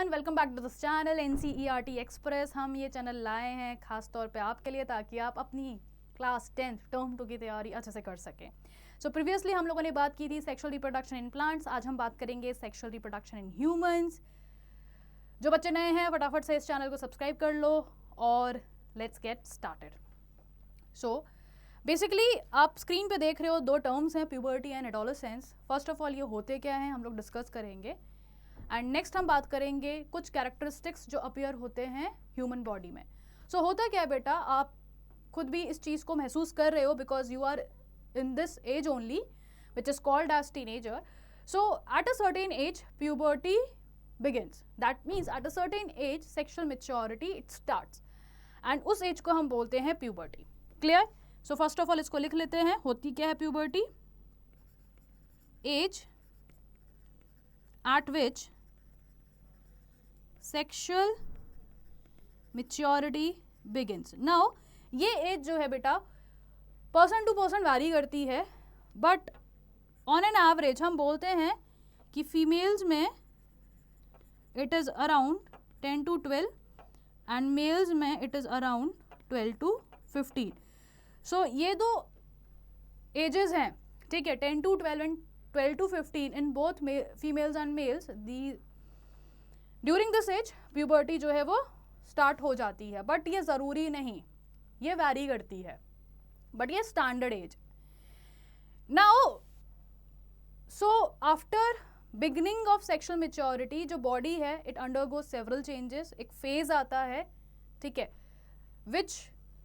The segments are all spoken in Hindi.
Everyone, welcome back to this channel NCERT express. हम ये चैनल लाए हैं खास तौर पे आपके लिए ताकि आप अपनी क्लास 10th टर्म 2 की तैयारी अच्छे से कर सकें। सो प्रीवियसली हम लोगों ने बात की थी सेक्सुअल रिप्रोडक्शन इन प्लांट्स। आज हम बात करेंगे सेक्सुअल रिप्रोडक्शन इन ह्यूमंस। जो बच्चे नए हैं फटाफट से इस चैनल को सब्सक्राइब कर लो और let's get started. So basically आप स्क्रीन पे देख रहे हो दो टर्म्स हैं, puberty and adolescence. First of all ये होते क्या हैं हम लोग डिस्कस करेंगे एंड नेक्स्ट हम बात करेंगे कुछ कैरेक्टरिस्टिक्स जो अपीयर होते हैं ह्यूमन बॉडी में। सो होता क्या है बेटा, आप खुद भी इस चीज़ को महसूस कर रहे हो because you are in this age only which is called age teenager. So at a certain age puberty begins, that means at a certain age sexual maturity it starts and उस एज को हम बोलते हैं puberty. Clear? So first of all इसको लिख लेते हैं। होती क्या है puberty? Age at which sexual maturity begins. Now ये एज जो है बेटा पर्सन टू पर्सन वैरी करती है, बट ऑन एन एवरेज हम बोलते हैं कि फीमेल्स में it is around 10 to 12 and males में it is around 12 to 15। So ये दो एजेस हैं, ठीक है, 10 to 12 and 12 to 15 in both females and males. The during this age puberty जो है वो स्टार्ट हो जाती है, बट ये ज़रूरी नहीं, ये वैरी करती है, बट ये standard age. Now so after beginning of sexual maturity जो बॉडी है इट अंडरगोज सेवरल चेंजेस। एक फेज आता है, ठीक है, which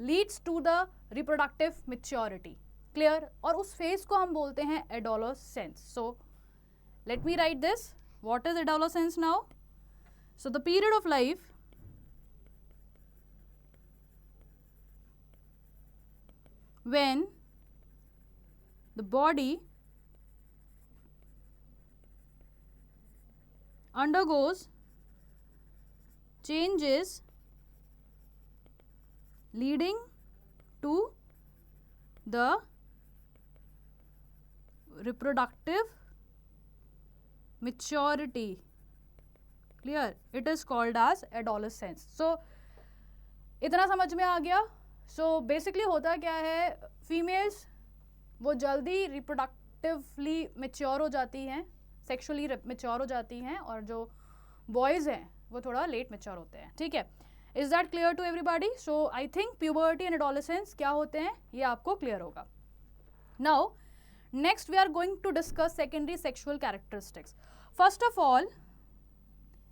leads to the reproductive maturity. Clear? और उस फेज को हम बोलते हैं adolescence. So let me write this. What is adolescence now? So the period of life when the body undergoes changes leading to the reproductive maturity. Clear? It is called as adolescence. So इतना समझ में आ गया। सो बेसिकली होता क्या है, फीमेल्स वो जल्दी रिप्रोडक्टिवली मेच्योर हो जाती हैं, सेक्सुअली मेच्योर हो जाती हैं, और जो बॉयज़ हैं वो थोड़ा लेट मेच्योर होते हैं। ठीक है, is that clear to everybody? So I think puberty and adolescence क्या होते हैं ये आपको क्लियर होगा। Now next we are going to discuss secondary sexual characteristics. First of all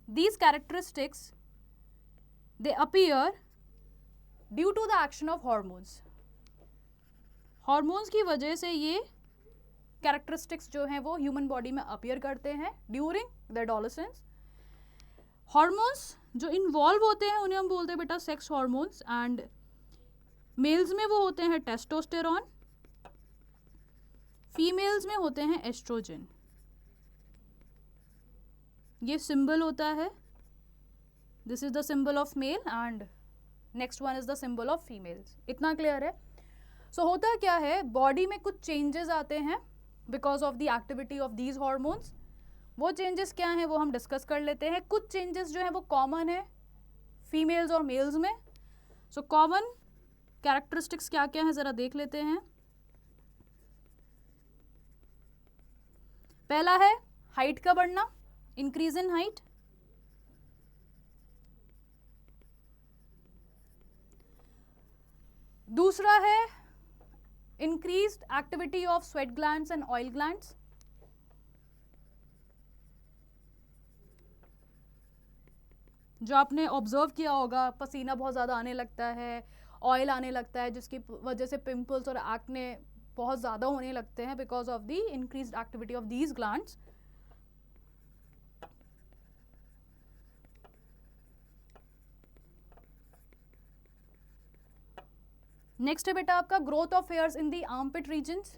these characteristics they appear due to the action of hormones. hormones की वजह से ये characteristics जो हैं वो human body में appear करते हैं during the adolescence. hormones जो involve होते हैं उन्हें हम बोलते हैं बेटा sex hormones, and males में वो होते हैं testosterone, females में होते हैं estrogen. ये सिंबल होता है, this is the symbol of male and next one is the symbol of females. इतना क्लियर है? सो होता क्या है, बॉडी में कुछ चेंजेस आते हैं because of the activity of these hormones. वो चेंजेस क्या हैं वो हम डिस्कस कर लेते हैं। कुछ चेंजेस जो हैं वो कॉमन है फीमेल्स और मेल्स में। सो कॉमन कैरेक्टरिस्टिक्स क्या क्या हैं ज़रा देख लेते हैं। पहला है हाइट का बढ़ना, इंक्रीज इन हाइट। दूसरा है increased activity of sweat glands and oil glands. जो आपने ऑब्जर्व किया होगा, पसीना बहुत ज़्यादा आने लगता है, ऑयल आने लगता है, जिसकी वजह से पिंपल्स और एक्ने बहुत ज़्यादा होने लगते हैं because of the increased activity of these glands. Next है बेटा आपका growth of hairs in the armpit regions.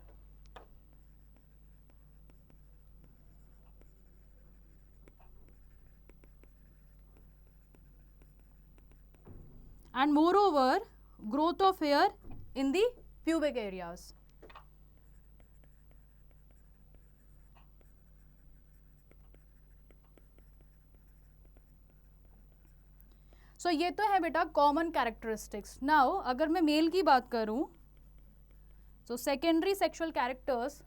And moreover growth of hair in the pubic areas. So ये तो है बेटा कॉमन कैरेक्टरिस्टिक्स. नाउ अगर मैं मेल की बात करूं, so secondary sexual characters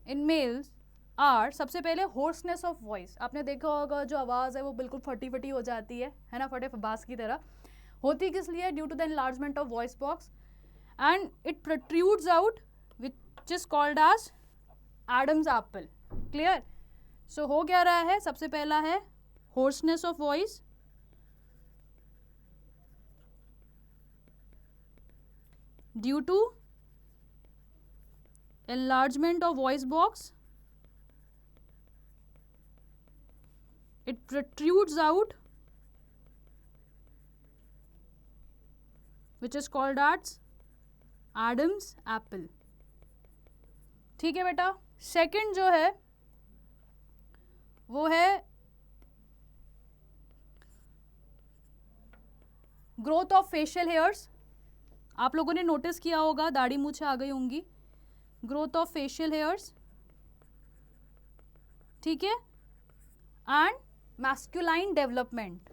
in males are, सबसे पहले होर्सनेस ऑफ वॉइस. आपने देखा होगा जो आवाज़ है वो बिल्कुल फटी फटी हो जाती है ना, फटे बास की तरह. होती किस लिए? Due to the enlargement of voice box and it protrudes out which is called as Adam's apple. Clear? So हो क्या रहा है? सबसे पहला है hoarseness of voice, due to enlargement of voice box, it protrudes out, which is called as Adam's apple. ठीक है बेटा. सेकंड जो है वो है ग्रोथ ऑफ फेशियल हेयर्स. आप लोगों ने नोटिस किया होगा दाढ़ी मूछें आ गई होंगी. ग्रोथ ऑफ फेशियल हेयर्स, ठीक है, एंड मैस्कुलाइन डेवलपमेंट.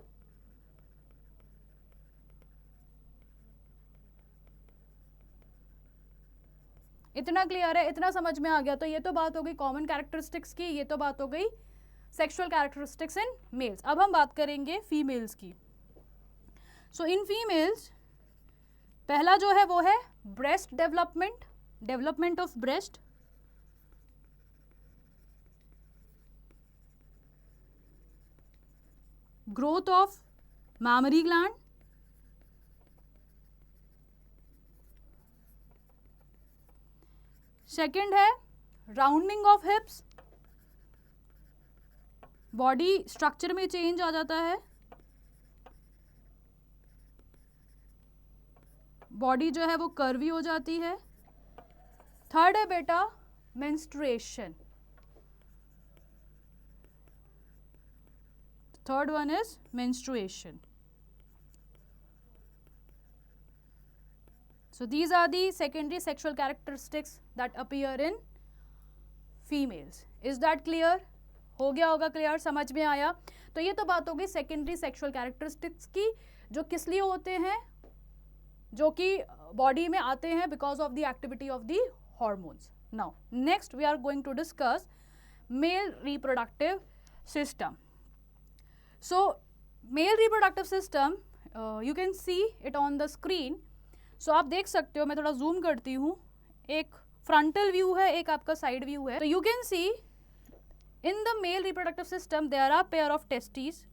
इतना क्लियर है? इतना समझ में आ गया? तो ये तो बात हो गई कॉमन कैरेक्टरिस्टिक्स की, ये तो बात हो गई सेक्सुअल कैरेक्टरिस्टिक्स इन मेल्स. अब हम बात करेंगे फीमेल्स की. सो इन फीमेल्स पहला जो है वो है breast development, development of breast. Growth of mammary gland, second है rounding of hips. Body structure में चेंज आ जाता है, बॉडी जो है वो कर्वी हो जाती है. थर्ड है बेटा menstruation. Third one is menstruation. So these are the secondary sexual characteristics that appear in females. Is that clear? हो गया होगा क्लियर? समझ में आया? तो ये तो बात हो गई सेकेंडरी सेक्सुअल कैरेक्टरिस्टिक्स की, जो किस लिए होते हैं, जो कि बॉडी में आते हैं because of the activity of the hormones. Now next we are going to discuss male reproductive system. So male reproductive system, you can see it on the screen. So आप देख सकते हो, मैं थोड़ा जूम करती हूँ. एक फ्रंटल व्यू है, एक आपका साइड व्यू है. तो you can see in the male reproductive system there are pair of testis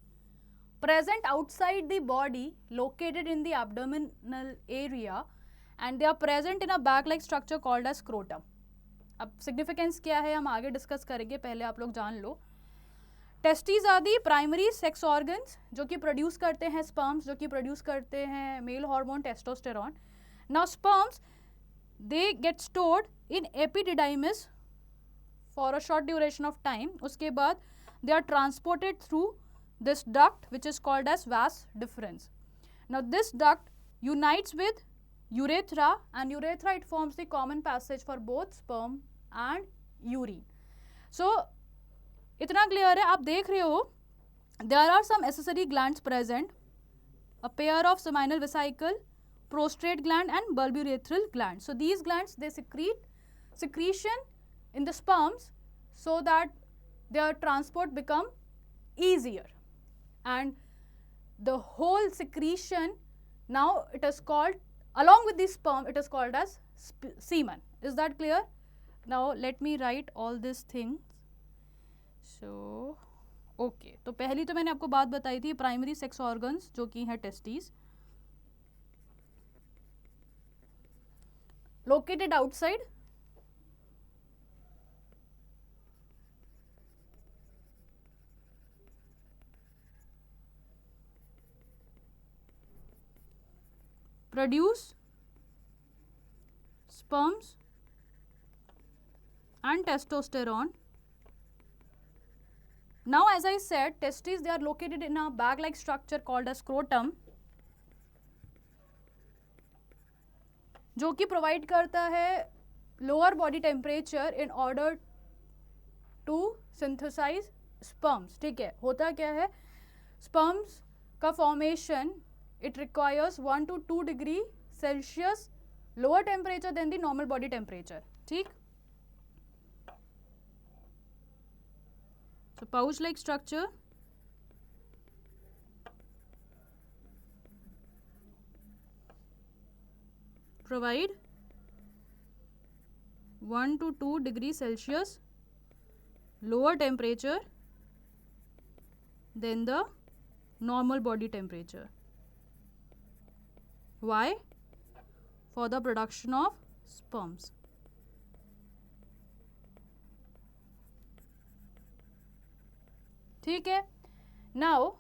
present outside the body located in the abdominal area and they are present in a bag like structure called as scrotum. अब significance क्या है हम आगे डिस्कस करेंगे, पहले आप लोग जान लो. Testis are the primary sex organs जो कि प्रोड्यूस करते हैं स्पर्म्स, जो कि प्रोड्यूस करते हैं male hormone testosterone. Now sperms they get stored in epididymis for a short duration of time. उसके बाद they are transported through this duct which is called as vas deferens. Now this duct unites with urethra and urethra it forms the common passage for both sperm and urine. So इतना क्लियर है? आप देख रहे हो there are some accessory glands present, a pair of seminal vesicle, prostrate gland and bulbourethral gland. So these glands they secretion in the sperms so that their transport become easier. And the whole secretion now it is called, along with the sperm it is called as semen. Is that clear? Now let me write all these things. So okay, तो पहली तो मैंने आपको बात बताई थी प्राइमरी सेक्स ऑर्गन्स जो कि है testis, located outside produce sperms and testosterone. Now as I said, testes they are located in a bag like structure called as scrotum जो कि प्रोवाइड करता है lower body temperature in order to synthesise sperms. ठीक है, होता क्या है, स्पर्म्स का formation it requires 1 to 2 degree Celsius lower temperature than the normal body temperature. ठीक. So pouch like structure, provide 1 to 2 degree Celsius lower temperature than the normal body temperature. Why? For the production of sperms. ठीक है. नाउ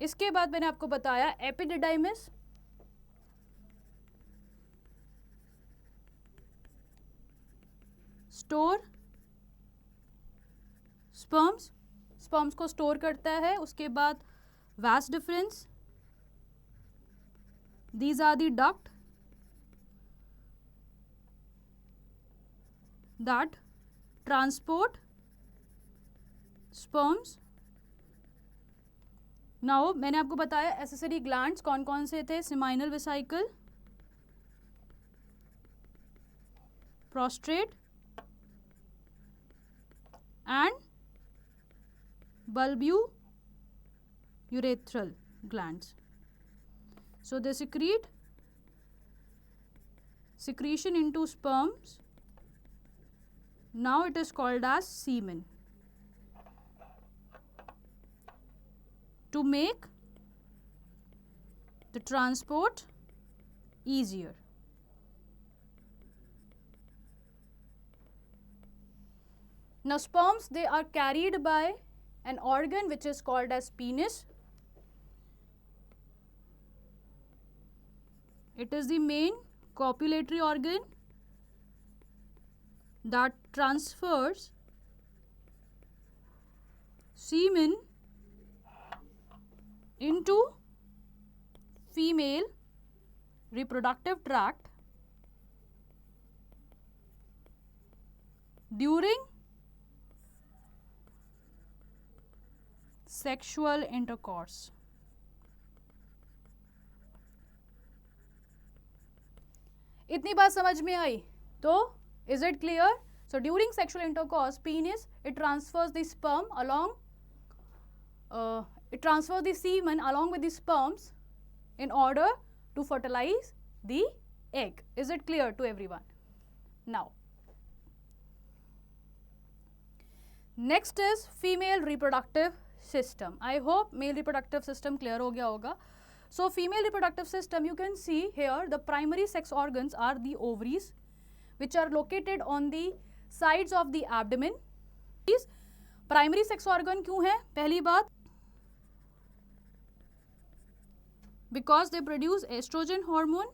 इसके बाद मैंने आपको बताया एपिडिडाइमिस, स्टोर स्पर्म्स, स्पर्म्स को स्टोर करता है. उसके बाद vas deferens, these are the duct that transport sperms. Now मैंने आपको बताया एसेसरी ग्लैंड्स कौन कौन से थे. Seminal vesicle, prostate and bulbourethral glands. So they secretion into sperms. Now it is called as semen. To make the transport easier. Now sperms, they are carried by an organ which is called as penis. It is the main copulatory organ that transfers semen into female reproductive tract during sexual intercourse. इतनी बात समझ में आई तो is it clear? So during sexual intercourse, penis it transfers the sperm along it transfers the semen along with the sperms in order to fertilize the egg. Is it clear to everyone? Now next is female reproductive system. I hope male reproductive system clear हो गया होगा. So female reproductive system, you can see here the primary sex organs are the ovaries which are located on the sides of the abdomen. These primary sex organ क्यों है? पहली बात because they produce estrogen hormone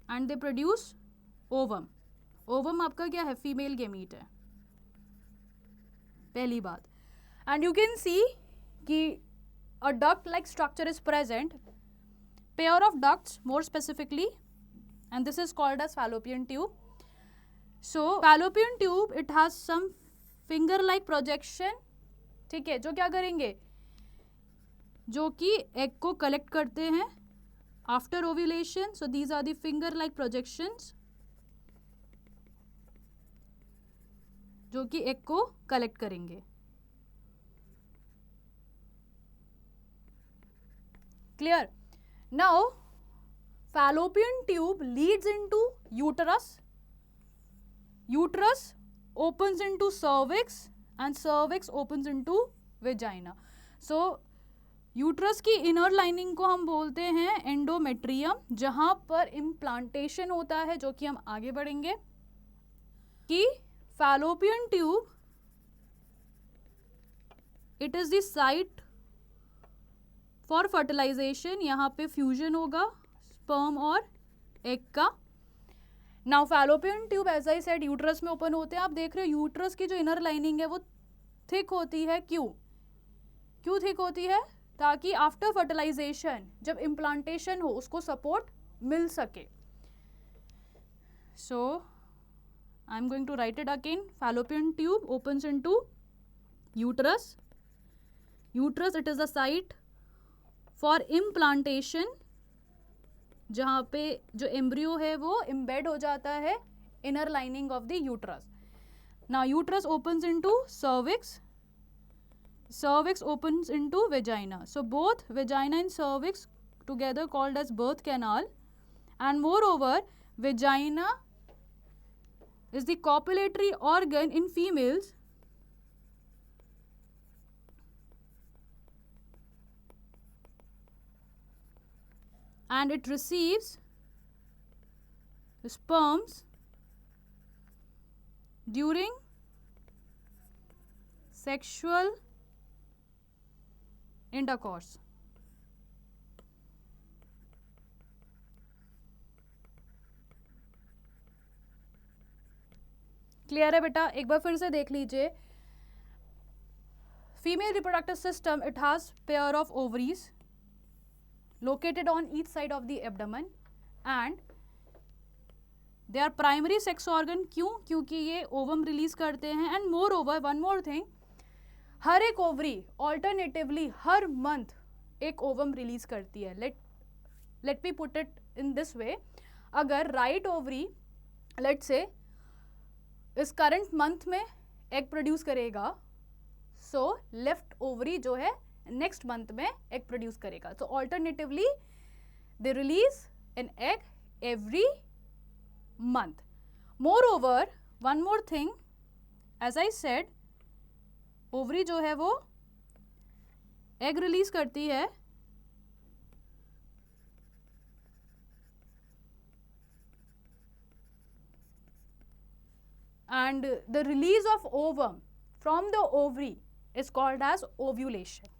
and they produce ovum. Ovum आपका क्या है? Female gamete है. पहली बात. And you can see कि a duct like structure is present, pair of ducts more specifically, and this is called as fallopian tube. So fallopian tube it has some finger like projection. ठीक है, जो क्या करेंगे, जो कि egg को collect करते हैं after ovulation. So these are the finger like projections जो कि egg को collect करेंगे. Clear? Now fallopian tube leads into uterus. Uterus opens into cervix and cervix opens into vagina. So uterus की इनर लाइनिंग को हम बोलते हैं एंडोमेट्रियम, जहां पर इम्प्लांटेशन होता है, जो कि हम आगे बढ़ेंगे. कि fallopian tube it is the site for fertilisation. यहाँ पे फ्यूजन होगा स्पर्म और एग का. Now fallopian tube as I said uterus में ओपन होते हैं. आप देख रहे हो यूट्रस की जो इनर लाइनिंग है वो थिक होती है. क्यों थिक होती है? ताकि आफ्टर फर्टिलाइजेशन जब इम्प्लांटेशन हो उसको सपोर्ट मिल सके. So I am going to write it again. Fallopian tube opens into uterus. Uterus it is the site for implantation, जहाँ पे जो एम्ब्रियो है वो इम्बेड हो जाता है inner lining of the uterus. Now uterus opens into cervix, cervix opens into vagina. So both vagina and cervix together called as birth canal, and moreover vagina is the copulatory organ in females, and it receives sperms during sexual intercourse. Clear है बेटा? एक बार फिर से देख लीजिए. Female reproductive system, it has pair of ovaries located on each side of the abdomen and they are primary sex organ. क्यों? क्योंकि ये ओवम रिलीज करते हैं. And moreover one more thing, हर एक ओवरी ऑल्टरनेटिवली हर मंथ एक ओवम रिलीज करती है. Let me put it in this way. अगर राइट ओवरी लेट से इस करंट मंथ में एग प्रोड्यूस करेगा, सो लेफ्ट ओवरी जो है नेक्स्ट मंथ में एग प्रोड्यूस करेगा. तो alternatively they release an egg every month. Moreover one more thing, as I said, ovary जो है वो एग रिलीज करती है and the release of ovum from the ovary is called as ovulation.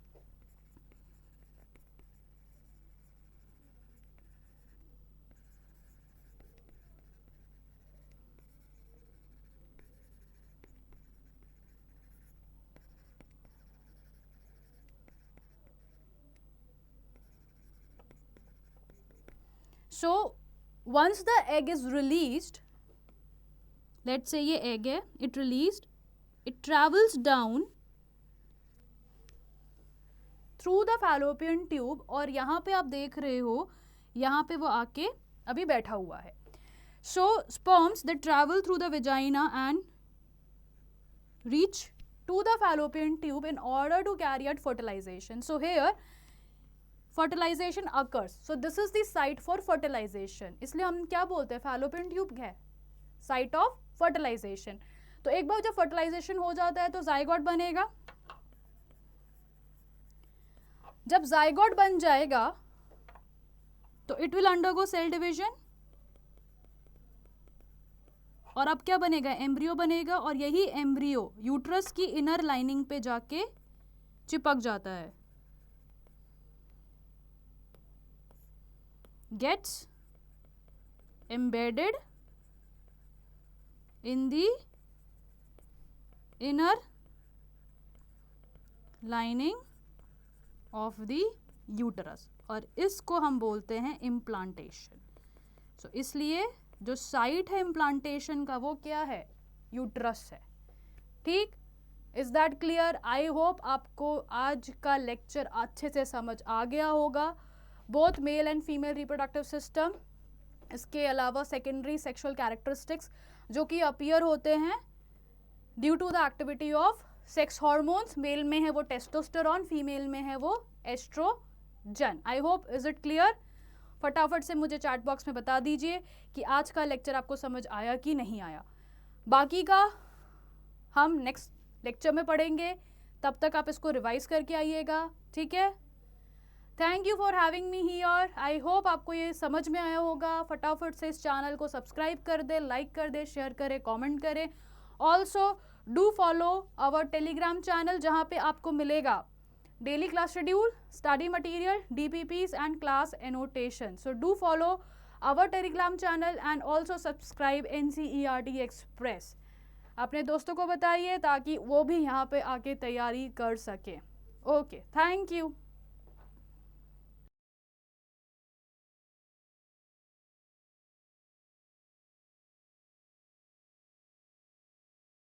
So once the egg is released, let's say ये egg है, it released, it travels down through the fallopian tube. और यहाँ पे आप देख रहे हो, यहाँ पे वो आके अभी बैठा हुआ है. So sperms that travel through the vagina and reach to the fallopian tube in order to carry out fertilization. So here fertilization occurs. So this is the site for fertilization. इसलिए हम क्या बोलते हैं, fallopian tube है साइट ऑफ फर्टिलाइजेशन. तो एक बार जब फर्टिलाइजेशन हो जाता है तो जाइगोट बनेगा. जब जाइगोट बन जाएगा तो it will undergo cell division, और अब क्या बनेगा, एम्ब्रियो बनेगा. और यही एम्ब्रियो यूट्रस की इनर लाइनिंग पे जाके चिपक जाता है, gets embedded in the inner lining of the uterus, और इसको हम बोलते हैं इम्प्लांटेशन. सो इसलिए जो साइट है इम्प्लांटेशन का वो क्या है, यूट्रस है. ठीक, is that clear? I hope आपको आज का लेक्चर अच्छे से समझ आ गया होगा. Both male and female reproductive system, इसके अलावा सेकेंडरी सेक्सुअल कैरेक्टरिस्टिक्स जो कि अपीयर होते हैं due to the activity of sex hormones. Male में है वो टेस्टोस्टेरॉन, फीमेल में है वो oestrogen. I hope, is it clear? फटाफट से मुझे चैट बॉक्स में बता दीजिए कि आज का लेक्चर आपको समझ आया कि नहीं आया. बाकी का हम नेक्स्ट लेक्चर में पढ़ेंगे, तब तक आप इसको रिवाइज करके आइएगा. ठीक है, thank you for having me here. I hope आपको ये समझ में आया होगा. फटाफट से इस चैनल को सब्सक्राइब कर दे, लाइक कर दे, शेयर करें, कमेंट करें. Also do follow our Telegram channel, जहाँ पे आपको मिलेगा daily class schedule, study material, DPPs and class annotation. So do follow our Telegram channel and also subscribe NCERT Express. अपने दोस्तों को बताइए ताकि वो भी यहाँ पे आके तैयारी कर सके. Okay, thank you.